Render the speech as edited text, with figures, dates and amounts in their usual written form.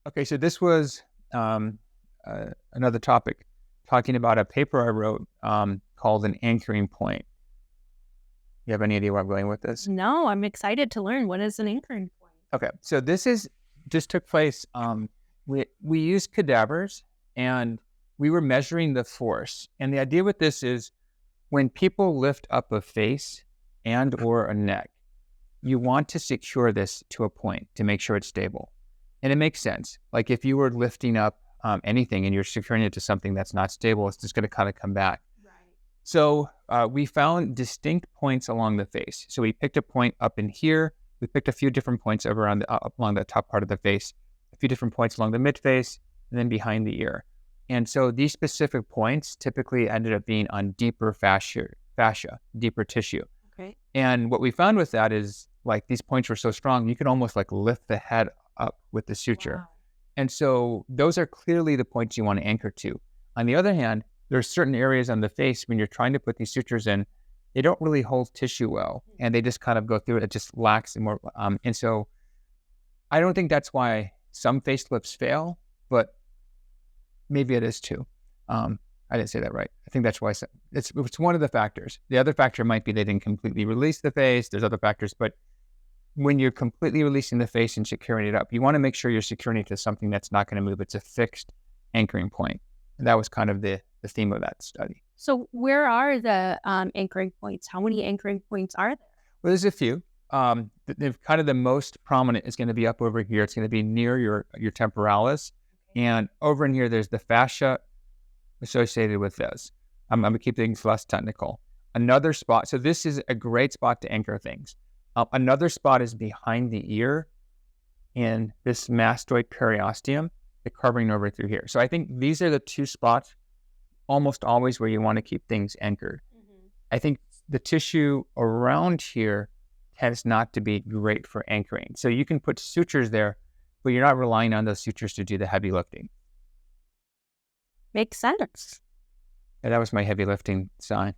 Okay, so this was another topic, talking about a paper I wrote called an anchoring point. You have any idea where I'm going with this? No, I'm excited to learn. What is an anchoring point? Okay, so this is just took place. We used cadavers and we were measuring the force. And the idea with this is when people lift up a face and or a neck, you want to secure this to a point to make sure it's stable. And it makes sense. Like if you were lifting up anything and you're securing it to something that's not stable, it's just going to kind of come back. Right. So we found distinct points along the face. So we picked a point up in here. We picked a few different points over on up along the top part of the face, a few different points along the mid face, and then behind the ear. And so these specific points typically ended up being on deeper fascia, deeper tissue. Okay. And what we found with that is like these points were so strong, you could almost like lift the head up with the suture. Wow. And so those are clearly the points you want to anchor to. On the other hand, there are certain areas on the face when you're trying to put these sutures in, they don't really hold tissue well, and they just kind of go through it. It just lacks more. And so I don't think that's why some facelifts fail, but maybe it is too. I didn't say that right. I think that's why it's one of the factors. The other factor might be they didn't completely release the face. There's other factors, but when you're completely releasing the face and securing it up, you want to make sure you're securing it to something that's not going to move. It's a fixed anchoring point. And that was kind of the theme of that study. So where are the anchoring points? How many anchoring points are there? Well, there's a few. Kind of the most prominent is going to be up over here. It's going to be near your temporalis. Okay. And over in here, there's the fascia associated with this. I'm going to keep things less technical. Another spot. So this is a great spot to anchor things. Another spot is behind the ear in this mastoid periosteum, the covering over through here. So I think these are the two spots almost always where you want to keep things anchored. Mm-hmm. I think the tissue around here tends not to be great for anchoring. So you can put sutures there, but you're not relying on those sutures to do the heavy lifting. Makes sense. And that was my heavy lifting sign.